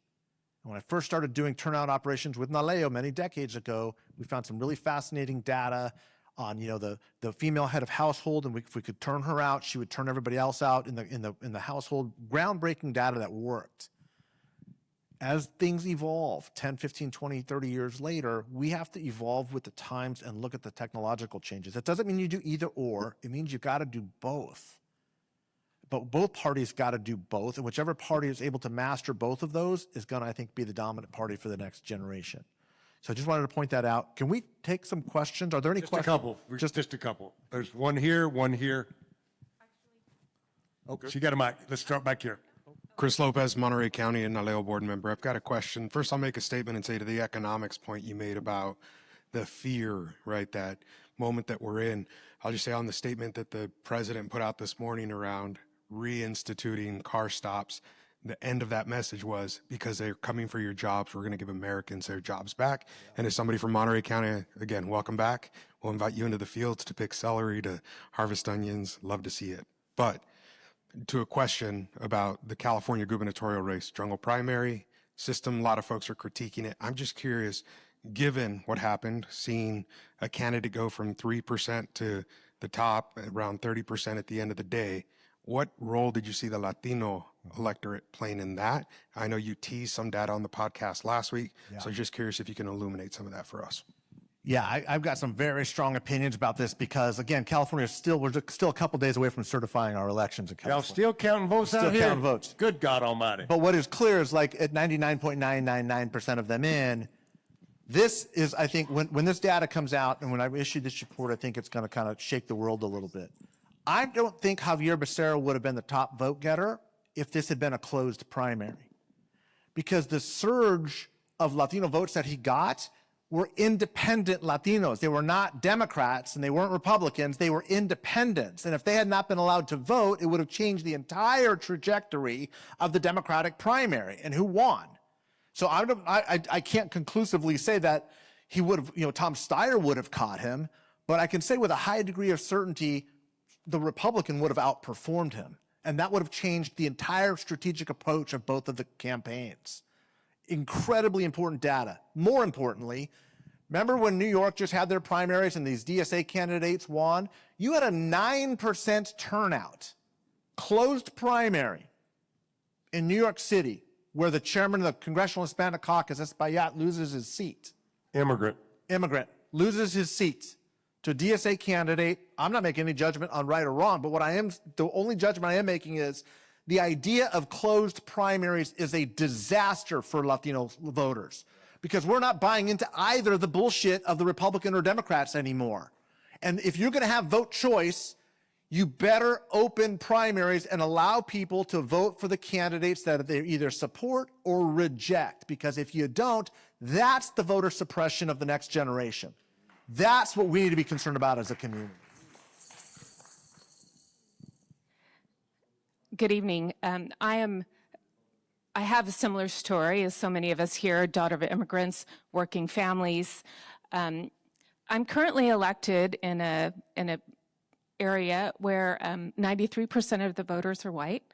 And when I first started doing turnout operations with NALEO many decades ago, we found some really fascinating data on, the female head of household, and if we could turn her out, she would turn everybody else out in the household. Groundbreaking data that worked. As things evolve 10, 15, 20, 30 years later, we have to evolve with the times and look at the technological changes. That doesn't mean you do either or. It means you got to do both. But both parties got to do both, and whichever party is able to master both of those is going to, I think, be the dominant party for the next generation. So I just wanted to point that out. Can we take some questions? Are there any questions? Just a couple. There's one here, one here. Okay. She got a mic. Let's start back here. Chris Lopez, Monterey County and NALEO board member. I've got a question. First, I'll make a statement and say to the economics point you made about the fear, right, that moment that we're in. I'll just say on the statement that the president put out this morning around reinstituting car stops. The end of that message was, because they're coming for your jobs, we're going to give Americans their jobs back. And as somebody from Monterey County, again, welcome back. We'll invite you into the fields to pick celery, to harvest onions. Love to see it. But to a question about the California gubernatorial race, jungle primary system, a lot of folks are critiquing it. I'm just curious, given what happened, seeing a candidate go from 3% to the top, around 30% at the end of the day, what role did you see the Latino electorate playing in that? I know you teased some data on the podcast last week, so just curious if you can illuminate some of that for us. Yeah, I've got some very strong opinions about this because, again, California we're still a couple days away from certifying our elections in Y'all California. still counting votes out Still here? counting votes. Good God almighty. But what is clear is, like, at 99.999% of them in, this is, I think, when this data comes out and when I issue this report, I think it's going to kind of shake the world a little bit. I don't think Javier Becerra would have been the top vote getter if this had been a closed primary, because the surge of Latino votes that he got were independent Latinos. They were not Democrats and they weren't Republicans. They were independents. And if they had not been allowed to vote, it would have changed the entire trajectory of the Democratic primary and who won. So I can't conclusively say that he would have, Tom Steyer would have caught him, but I can say with a high degree of certainty, the Republican would have outperformed him. And that would have changed the entire strategic approach of both of the campaigns. Incredibly important data. More importantly, remember when New York just had their primaries and these DSA candidates won? You had a 9% turnout, closed primary in New York City, where the chairman of the Congressional Hispanic Caucus, Espaillat, loses his seat. Immigrant. Loses his seat to a DSA candidate. I'm not making any judgment on right or wrong, but the only judgment I am making is the idea of closed primaries is a disaster for Latino voters, because we're not buying into either the bullshit of the Republican or Democrats anymore. And if you're going to have vote choice, you better open primaries and allow people to vote for the candidates that they either support or reject, because if you don't, that's the voter suppression of the next generation. That's what we need to be concerned about as a community. Good evening. I have a similar story as so many of us here, daughter of immigrants, working families. I'm currently elected in a area where 93% of the voters are white.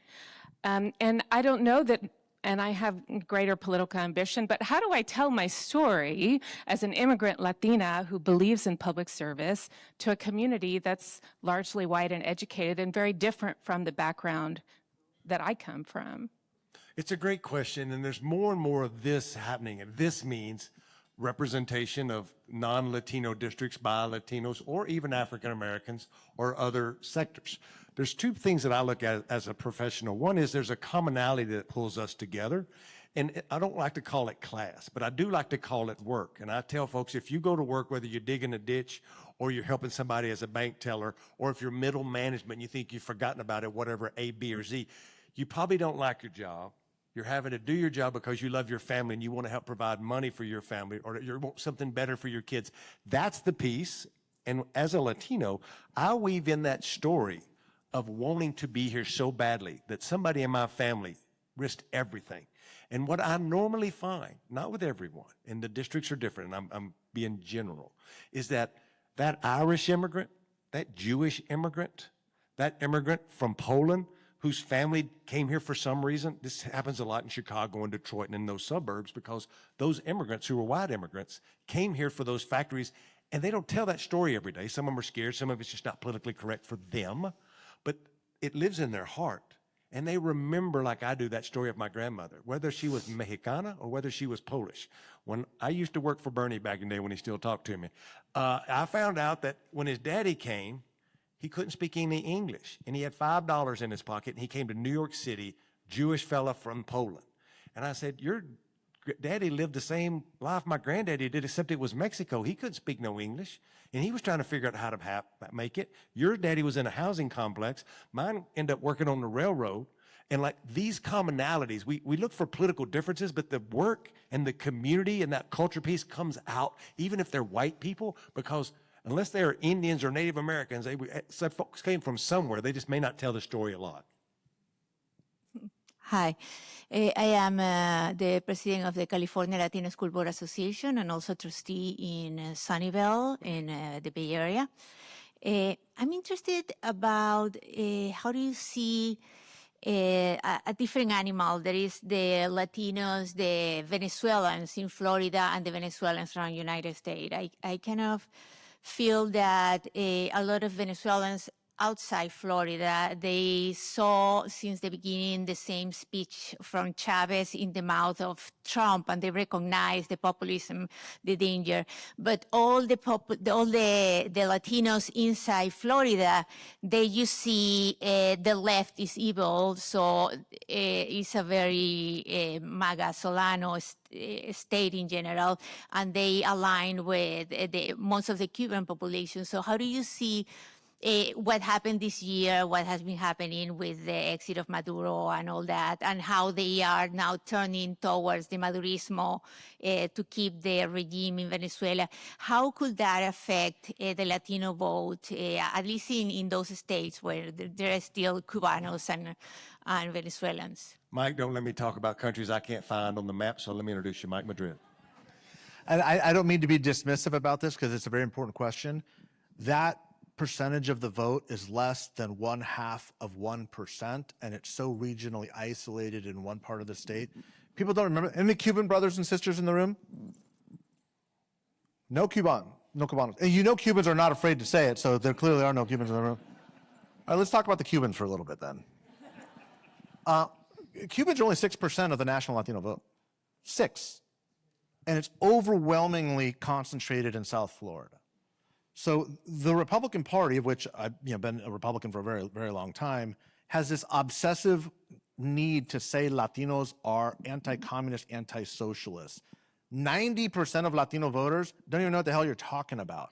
And I don't know that, and I have greater political ambition, but how do I tell my story as an immigrant Latina who believes in public service to a community that's largely white and educated and very different from the background that I come from? It's a great question, and there's more and more of this happening, and this means representation of non-Latino districts by Latinos or even African Americans or other sectors. There's two things that I look at as a professional. One is there's a commonality that pulls us together, and I don't like to call it class, but I do like to call it work. And I tell folks, if you go to work, whether you're digging a ditch or you're helping somebody as a bank teller, or if you're middle management and you think you've forgotten about it, whatever, A, B, or Z, you probably don't like your job. You're having to do your job because you love your family and you want to help provide money for your family, or you want something better for your kids. That's the piece. And as a Latino, I weave in that story of wanting to be here so badly that somebody in my family risked everything. And what I normally find, not with everyone, and the districts are different, and I'm being general, is that Irish immigrant, that Jewish immigrant, that immigrant from Poland whose family came here for some reason. This happens a lot in Chicago and Detroit and in those suburbs, because those immigrants who were white immigrants came here for those factories, and they don't tell that story every day. Some of them are scared. Some of it's just not politically correct for them, but it lives in their heart. And they remember, like I do, that story of my grandmother, whether she was Mexicana or whether she was Polish. When I used to work for Bernie back in the day when he still talked to me, I found out that when his daddy came, he couldn't speak any English, and he had $5 in his pocket, and he came to New York City, Jewish fella from Poland. And I said, your daddy lived the same life my granddaddy did, except it was Mexico. He couldn't speak no English, and he was trying to figure out how to make it. Your daddy was in a housing complex. Mine ended up working on the railroad. And like these commonalities, we look for political differences, but the work and the community and that culture piece comes out, even if they're white people, because unless they are Indians or Native Americans, some folks came from somewhere. They just may not tell the story a lot. Hi, I am the president of the California Latino School Board Association and also trustee in Sunnyvale in the Bay Area. I'm interested about how do you see a different animal? There is the Latinos, the Venezuelans in Florida, and the Venezuelans around the United States. I kind of feel that a lot of Venezuelans outside Florida, they saw since the beginning the same speech from Chavez in the mouth of Trump, and they recognize the populism, the danger. But all the Latinos inside Florida, they you see the left is evil, so it's a very MAGA Solano state in general, and they align with most of the Cuban population. So how do you see what happened this year, what has been happening with the exit of Maduro and all that, and how they are now turning towards the Madurismo to keep the regime in Venezuela? How could that affect the Latino vote, at least in those states where there are still Cubanos and Venezuelans? Mike, don't let me talk about countries I can't find on the map, so let me introduce you, Mike Madrid. And I don't mean to be dismissive about this because it's a very important question. That percentage of the vote is less than 0.5%, and it's so regionally isolated in one part of the state. People don't remember. Any Cuban brothers and sisters in the room? No Cubanos. And you know Cubans are not afraid to say it, so there clearly are no Cubans in the room. All right, let's talk about the Cubans for a little bit then. Cubans are only 6% of the national Latino vote. 6. And it's overwhelmingly concentrated in South Florida. So the Republican Party, of which I've been a Republican for a very, very long time, has this obsessive need to say Latinos are anti-communist, anti-socialist. 90% of Latino voters don't even know what the hell you're talking about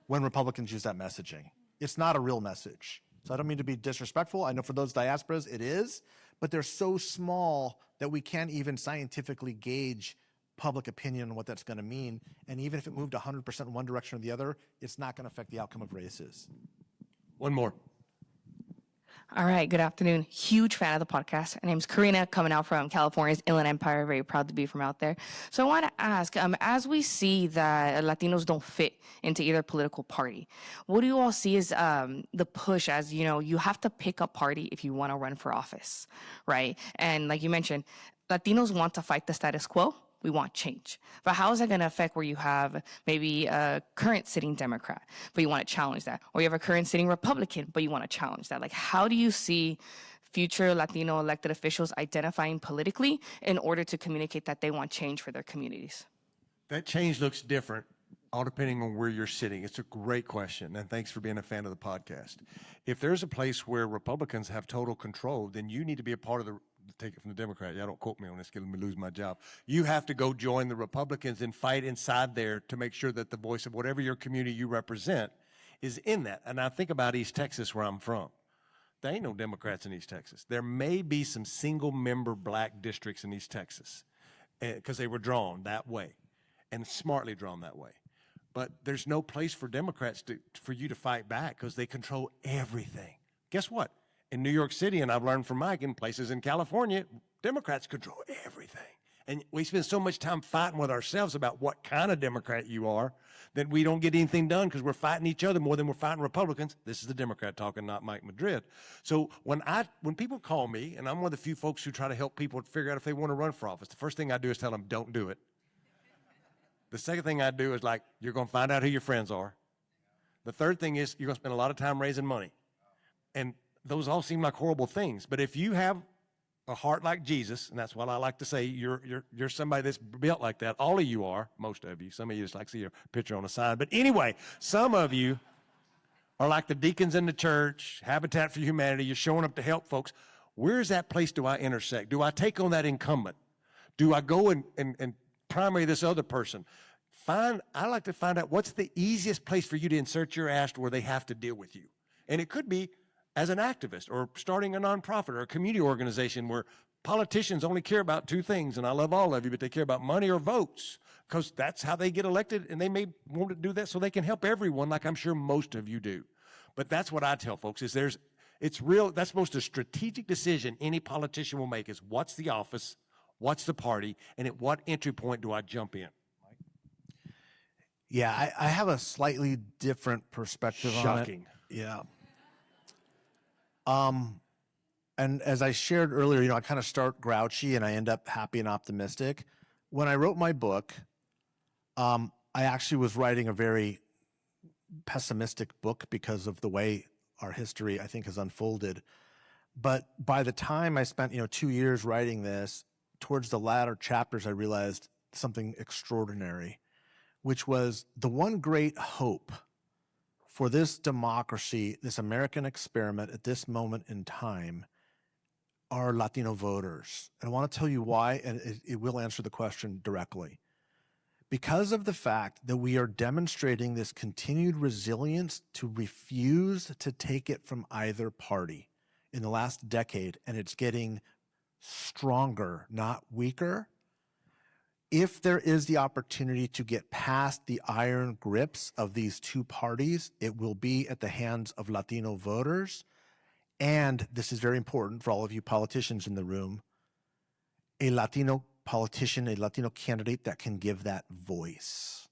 when Republicans use that messaging. It's not a real message. So I don't mean to be disrespectful. I know for those diasporas it is, but they're so small that we can't even scientifically gauge public opinion on what that's going to mean. And even if it moved 100% in one direction or the other, it's not going to affect the outcome of races. One more. All right, good afternoon. Huge fan of the podcast. My name's Karina, coming out from California's Inland Empire. Very proud to be from out there. So I want to ask, as we see that Latinos don't fit into either political party, what do you all see as the push as, you have to pick a party if you want to run for office, right? And like you mentioned, Latinos want to fight the status quo. We want change. But how is that going to affect where you have maybe a current sitting Democrat, but you want to challenge that? Or you have a current sitting Republican, but you want to challenge that? Like, how do you see future Latino elected officials identifying politically in order to communicate that they want change for their communities? That change looks different all depending on where you're sitting. It's a great question, and thanks for being a fan of the podcast. If there's a place where Republicans have total control, then you need to be a part of the take it from the Democrat. Y'all don't quote me on this, let me lose my job. You have to go join the Republicans and fight inside there to make sure that the voice of whatever your community you represent is in that. And I think about East Texas, where I'm from. There ain't no Democrats in East Texas. There may be some single-member black districts in East Texas because they were drawn that way and smartly drawn that way. But there's no place for Democrats for you to fight back because they control everything. Guess what? In New York City, and I've learned from Mike, in places in California, Democrats control everything. And we spend so much time fighting with ourselves about what kind of Democrat you are that we don't get anything done because we're fighting each other more than we're fighting Republicans. This is the Democrat talking, not Mike Madrid. So when people call me, and I'm one of the few folks who try to help people figure out if they want to run for office, the first thing I do is tell them, don't do it. The second thing I do is you're going to find out who your friends are. The third thing is you're going to spend a lot of time raising money. And those all seem like horrible things, but if you have a heart like Jesus, and that's what I like to say, you're somebody that's built like that. All of you are, most of you. Some of you just like to see your picture on a sign. But anyway, some of you are like the deacons in the church, Habitat for Humanity. You're showing up to help folks. Where is that place do I intersect? Do I take on that incumbent? Do I go and primary this other person? I like to find out what's the easiest place for you to insert your ass where they have to deal with you. And it could be as an activist or starting a nonprofit or a community organization where politicians only care about two things, and I love all of you, but they care about money or votes because that's how they get elected, and they may want to do that so they can help everyone like I'm sure most of you do. But that's what I tell folks is It's real. That's the most strategic decision any politician will make is what's the office, what's the party, and at what entry point do I jump in? Yeah, I have a slightly different perspective on it. Shocking. Yeah. And as I shared earlier, I kind of start grouchy and I end up happy and optimistic. When I wrote my book, I actually was writing a very pessimistic book because of the way our history, I think, has unfolded. But by the time I spent, 2 years writing this, towards the latter chapters, I realized something extraordinary, which was the one great hope for this democracy, this American experiment at this moment in time, are Latino voters. And I want to tell you why, and it will answer the question directly. Because of the fact that we are demonstrating this continued resilience to refuse to take it from either party in the last decade, and it's getting stronger, not weaker. If there is the opportunity to get past the iron grips of these two parties, it will be at the hands of Latino voters. And this is very important for all of you politicians in the room, a Latino politician, a Latino candidate that can give that voice.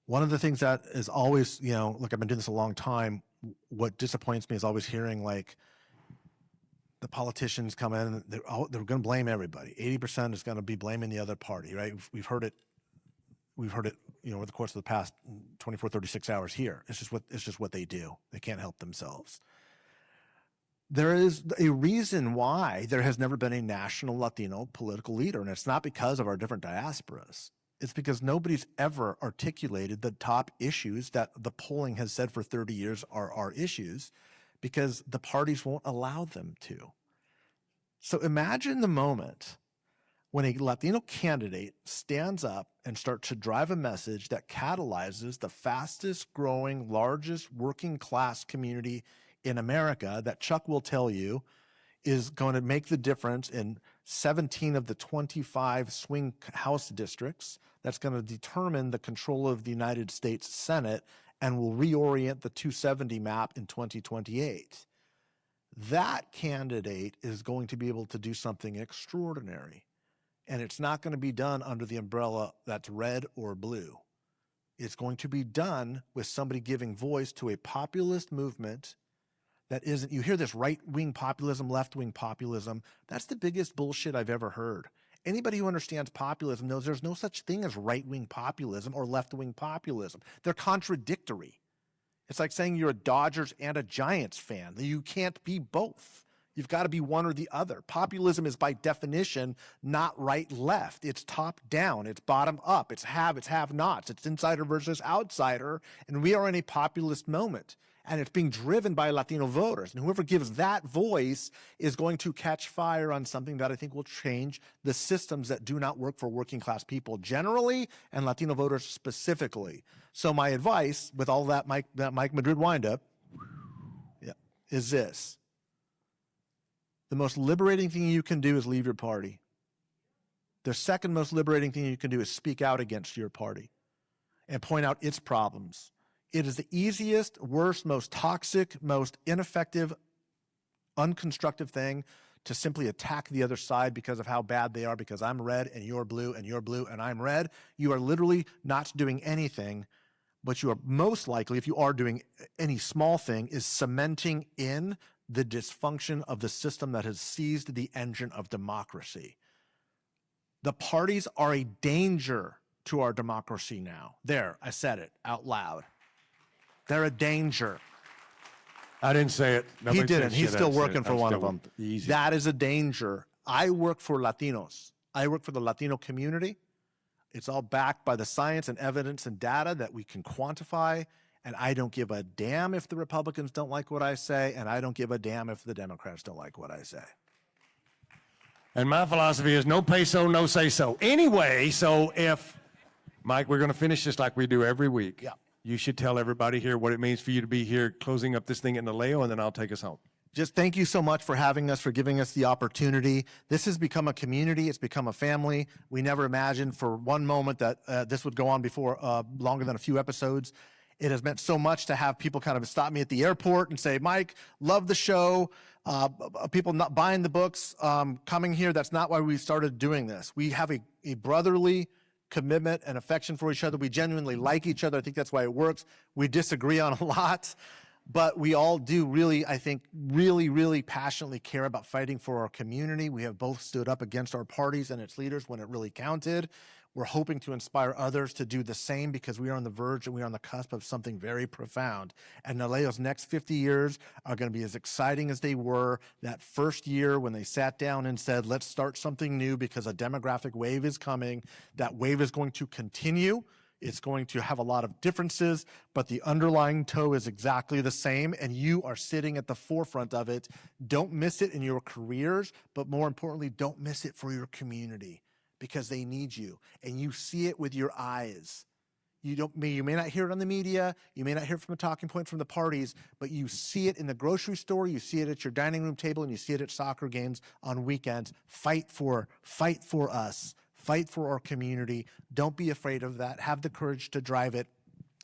One of the things that is always, look, I've been doing this a long time. What disappoints me is always hearing the politicians come in, they're going to blame everybody. 80% is going to be blaming the other party, right? We've heard it, over the course of the past 24, 36 hours here. It's just what they do. They can't help themselves. There is a reason why there has never been a national Latino political leader, and it's not because of our different diasporas. It's because nobody's ever articulated the top issues that the polling has said for 30 years are our issues, because the parties won't allow them to. So imagine the moment when a Latino candidate stands up and starts to drive a message that catalyzes the fastest growing, largest working class community in America that Chuck will tell you is going to make the difference in 17 of the 25 swing House districts. That's going to determine the control of the United States Senate and will reorient the 270 map in 2028. That candidate is going to be able to do something extraordinary. And it's not going to be done under the umbrella that's red or blue. It's going to be done with somebody giving voice to a populist movement that isn't, you hear this right-wing populism, left-wing populism. That's the biggest bullshit I've ever heard. Anybody who understands populism knows there's no such thing as right-wing populism or left-wing populism. They're contradictory. It's like saying you're a Dodgers and a Giants fan. You can't be both. You've got to be one or the other. Populism is by definition not right-left. It's top-down. It's bottom-up. It's have-nots. It's insider versus outsider. And we are in a populist moment. And it's being driven by Latino voters. And whoever gives that voice is going to catch fire on something that I think will change the systems that do not work for working class people generally and Latino voters specifically. So my advice with all that Mike Madrid windup is this. The most liberating thing you can do is leave your party. The second most liberating thing you can do is speak out against your party and point out its problems. It is the easiest, worst, most toxic, most ineffective, unconstructive thing to simply attack the other side because of how bad they are, because I'm red and you're blue and I'm red. You are literally not doing anything, but you are most likely, if you are doing any small thing, is cementing in the dysfunction of the system that has seized the engine of democracy. The parties are a danger to our democracy now. There, I said it out loud. They're a danger. I didn't say it. Nobody He didn't. said He's shit. still I said working it. for I'm one of still them. easy. That is a danger. I work for Latinos. I work for the Latino community. It's all backed by the science and evidence and data that we can quantify. And I don't give a damn if the Republicans don't like what I say, and I don't give a damn if the Democrats don't like what I say. And my philosophy is no peso, no say so. Anyway, so if, Mike, we're going to finish this like we do every week. Yeah. You should tell everybody here what it means for you to be here closing up this thing at NALEO, and then I'll take us home. Just thank you so much for having us, for giving us the opportunity. This has become a community. It's become a family. We never imagined for one moment that this would go on before longer than a few episodes. It has meant so much to have people kind of stop me at the airport and say, Mike, love the show. People not buying the books, coming here. That's not why we started doing this. We have a brotherly commitment and affection for each other. We genuinely like each other. I think that's why it works. We disagree on a lot, but we all do really, I think, really passionately care about fighting for our community. We have both stood up against our parties and its leaders when it really counted. We're hoping to inspire others to do the same because we are on the verge and we are on the cusp of something very profound. And NALEO's next 50 years are going to be as exciting as they were that first year when they sat down and said, let's start something new because a demographic wave is coming. That wave is going to continue. It's going to have a lot of differences, but the underlying toe is exactly the same, and you are sitting at the forefront of it. Don't miss it in your careers, but more importantly, don't miss it for your community, because they need you, and you see it with your eyes. You may not hear it on the media, you may not hear it from a talking point from the parties, but you see it in the grocery store, you see it at your dining room table, and you see it at soccer games on weekends. Fight for us, fight for our community. Don't be afraid of that. Have the courage to drive it,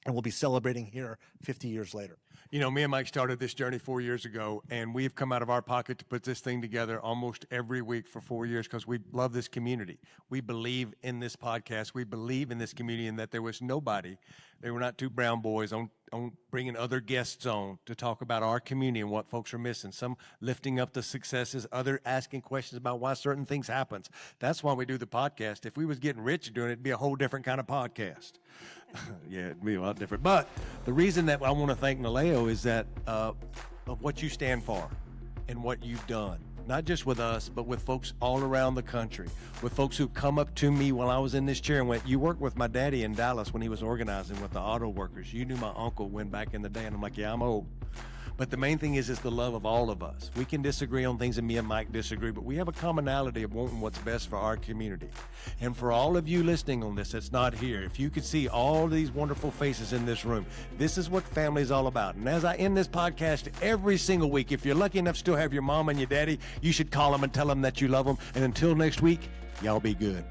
and we'll be celebrating here 50 years later. You know, me and Mike started this journey 4 years ago, and we've come out of our pocket to put this thing together almost every week for 4 years because we love this community. We believe in this podcast. We believe in this community, and that there was nobody. They were not two brown boys on bringing other guests on to talk about our community and what folks are missing. Some lifting up the successes, other asking questions about why certain things happen. That's why we do the podcast. If we was getting rich doing it, it'd be a whole different kind of podcast. Yeah, it'd be a lot different. But the reason that I want to thank NALEO is that of what you stand for and what you've done, not just with us, but with folks all around the country, with folks who come up to me while I was in this chair and went, you worked with my daddy in Dallas when he was organizing with the auto workers. You knew my uncle when back in the day. And I'm like, yeah, I'm old. But the main thing is the love of all of us. We can disagree on things, and me and Mike disagree, but we have a commonality of wanting what's best for our community. And for all of you listening on this that's not here, if you could see all these wonderful faces in this room, this is what family is all about. And as I end this podcast every single week, if you're lucky enough to still have your mom and your daddy, you should call them and tell them that you love them. And until next week, y'all be good.